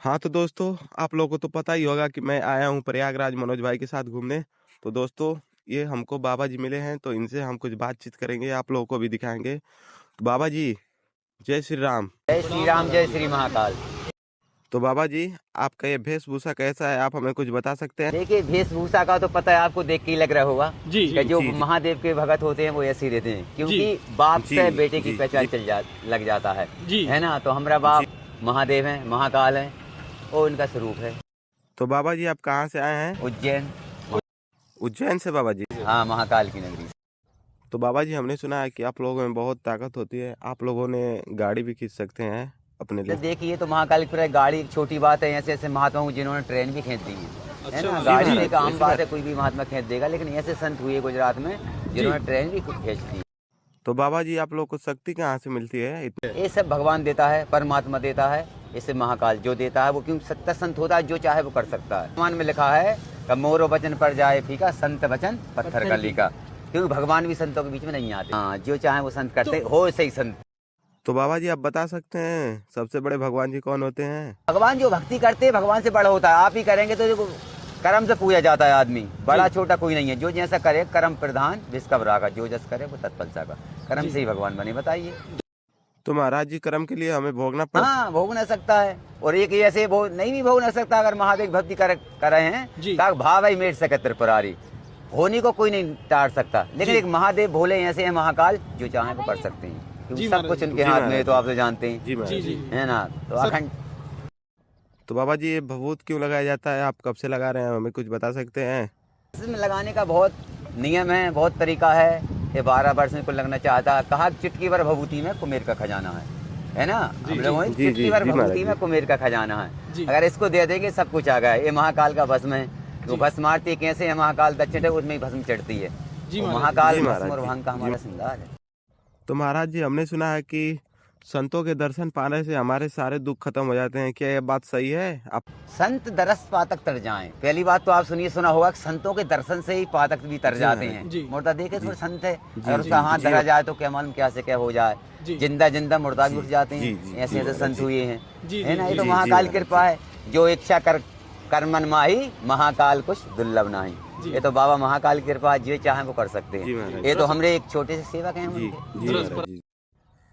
हाँ तो दोस्तों, आप लोगों को तो पता ही होगा कि मैं आया हूँ प्रयागराज मनोज भाई के साथ घूमने। तो दोस्तों, ये हमको बाबा जी मिले हैं, तो इनसे हम कुछ बातचीत करेंगे, आप लोगों को भी दिखाएंगे। बाबा जी, जय श्री राम। जय श्री राम, जय श्री महाकाल। तो बाबा जी, आपका ये वेशभूषा कैसा है, आप हमें कुछ बता सकते हैं? देखिए, वेशभूषा का तो पता है, आपको देख के ही लग रहा होगा जी कि जो जी जी महादेव के भगत होते हैं वो ऐसे ही रहते हैं, क्योंकि बाप जी से बेटे की जी पहचान जी लग जाता है। जी है ना। तो हमारा बाप महादेव है, महाकाल है, और उनका स्वरूप है तो बाबा जी, आप कहाँ से आए हैं? उज्जैन। उज्जैन से बाबा जी। हाँ, महाकाल की नगरी। तो बाबा जी, हमने सुना है कि आप लोगों में बहुत ताकत होती है, आप लोगों ने गाड़ी भी खींच सकते हैं अपने तो लिए। देखिए, तो महाकाल की गाड़ी एक छोटी बात है। ऐसे ऐसे महात्माओं जिन्होंने ट्रेन भी खींच दी है। है ना। गाड़ी महाराज एक जी, आम ऐसी बात बात है, कोई भी महात्मा खींच देगा, लेकिन ऐसे संत हुए गुजरात में जिन्होंने ट्रेन भी खींच दी। तो बाबा जी, आप लोग को शक्ति कहाँ से मिलती है ये सब भगवान देता है, परमात्मा देता है। इसे महाकाल जो देता है वो, क्योंकि सत्य संत होता है, जो चाहे वो कर सकता है। भगवान में लिखा है कि मोरो वचन पर जाए फीका, संत वचन पत्थर का लीका। क्योंकि भगवान भी संतों के बीच में नहीं आते। हाँ, जो चाहे वो संत करते हो, सही संत। तो बाबा जी, आप बता सकते हैं सबसे बड़े भगवान जी कौन होते हैं? भगवान जो भक्ति करते हैं, भगवान से बड़ा होता है। आप ही करेंगे तो जो कर्म से पूजा जाता है आदमी। बड़ा छोटा कोई नहीं है। जो जैसा करे कर्म प्रधान विष्कब रागा, जो जस करे वो तत्फल का। कर्म से ही भगवान बने, बताइए। तो महाराज जी, कर्म के लिए हमें भोगना पड़। हाँ, भोग न सकता है। और एक ऐसे नहीं भी भोग न सकता। अगर महादेव भक्ति कर रहे हैं, का भाव ही मेट सके त्रिपुरारी, होने को कोई नहीं टाट सकता। लेकिन एक महादेव भोले ऐसे हैं, महाकाल, जो चाहे वो कर सकते हैं, क्योंकि सब कुछ उनके हाथ में है। तो आप तो जानते हैं, है ना। तो अखंड। तो बाबा जी, ये भभूत क्यों लगाया जाता है, आप कब से लगा रहे हैं, हमें कुछ बता सकते हैं? इसमें लगाने का बहुत नियम है, बहुत तरीका है। ये 12 वर्ष में को लगना चाहता है। कहा चुटकी भर भभूति में कुमेर का खजाना है ना। हम लोगों ने चुटकी भर भभूति में कुमेर का खजाना है। अगर इसको दे देंगे, सब कुछ आ गया। ये महाकाल का भस्म है। तो भस्म आरती कैसे है, महाकाल दक्षिण है, उसमें ही भस्म चढ़ती है। तो महाकाल भस्म और भांग का हमारा श्रृंगार है। तो महाराज जी, हमने सुना है कि संतों के दर्शन पाने से हमारे सारे दुख खत्म हो जाते हैं, क्या ये बात सही है? आप संत दरस पातक तर जाएं। पहली बात तो आप सुनिए, सुना होगा कि संतों के दर्शन से ही पातक भी तर जाते हैं। मुर्दा देखे थोड़ा संत है, अगर उसका हाथ धरा जाए तो क्या मालूम क्या से क्या हो जाए। जिंदा जिंदा मुर्दा भी उठ जाते हैं। ऐसे ऐसे संत हुए हैं, है ना। ये तो महाकाल की कृपा है। जो इच्छा कर मन माही, महाकाल कुछ दुर्लभ नहीं। ये तो बाबा महाकाल की कृपा, जो चाहे वो कर सकते हैं। ये तो हमरे एक छोटे से सेवक हैं।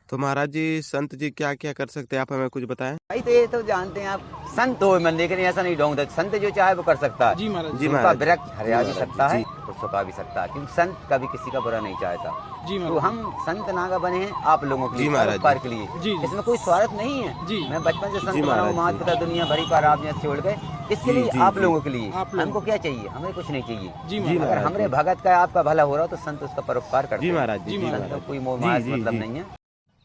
तो महाराज जी, संत जी क्या क्या कर सकते हैं, आप हमें कुछ बताएं? भाई, तो ये तो जानते हैं आप, संत हो मन, लेकिन ऐसा नहीं ढोंग। संत जो चाहे वो कर सकता है। जी महाराज जी, उनका वृक्ष हरिया भी सकता है और सुखा भी सकता है, क्योंकि संत कभी किसी का बुरा नहीं चाहता। जी तो हम संत नागा बने हैं आप लोगों के लिए, परोपकार के लिए। इसमें कोई स्वार्थ नहीं है। मैं बचपन से संत बना हूँ, माता पिता दुनिया भरी पर आप जैसे छोड़ गए, इसके लिए आप लोगों के लिए। हमको क्या चाहिए, हमें कुछ नहीं चाहिए। अगर हमारे भगत का आपका भला हो रहा तो संत उसका परोपकार करते हैं। संत का कोई मोह माया मतलब नहीं है।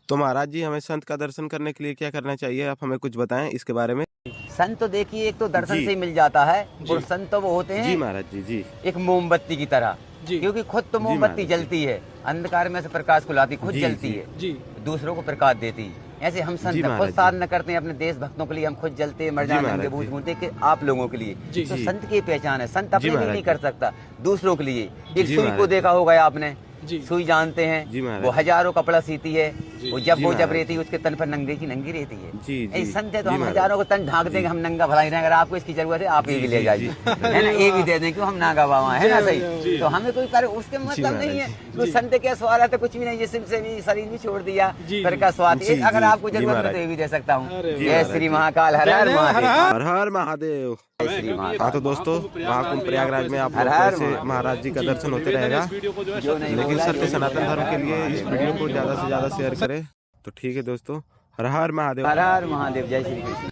तो महाराज जी, हमें संत का दर्शन करने के लिए क्या करना चाहिए, आप हमें कुछ बताएं इसके बारे में? संत तो देखिए, एक तो दर्शन से ही मिल जाता है। और संत तो वो होते हैं, जी महाराज जी, जी, एक मोमबत्ती की तरह। क्योंकि खुद तो मोमबत्ती जलती है, अंधकार में से प्रकाश को लाती, खुद जलती है, दूसरों को प्रकाश देती है। ऐसे हम संत खुद साधना करते हैं अपने देश भक्तों के लिए। हम खुद जलते हैं, मर जाने बूझ घूमते कि आप लोगों के लिए। तो संत की पहचान है। संत अपने लिए नहीं कर सकता, दूसरों के लिए। एक सुई को देखा होगा आपने, सुई जानते हैं, वो हजारों कपड़ा सीती है। वो जब रहती है, उसके तन पर नंगे की नंगी रहती है। संत है तो हम हजारों को तन ढाक देंगे, हम नंगा भला ही नहीं। अगर आपको इसकी जरूरत है, आप ये भी ले जाइए, है ना। ये भी दे दें, क्यों हम नागा बाबा है ना, सही। तो हमें कोई कर उसके मतलब नहीं है। तो संत क्या स्वाद है, कुछ भी नहीं। जिसम से भी शरीर भी छोड़ दिया, फिर का स्वाद। अगर आपको जरूरत है तो ये भी दे सकता हूँ। जय श्री महाकाल, हर हर महादेव, हर हर महादेव। हाँ तो दोस्तों, महाकुंभ प्रयागराज में आप लोग से महाराज जी का दर्शन होते रहेगा। लेकिन सत्य सनातन धर्म के लिए इस वीडियो को ज्यादा से ज्यादा शेयर करें। तो ठीक है दोस्तों, हर हर महादेव। हर हर महादेव, जय श्री कृष्ण।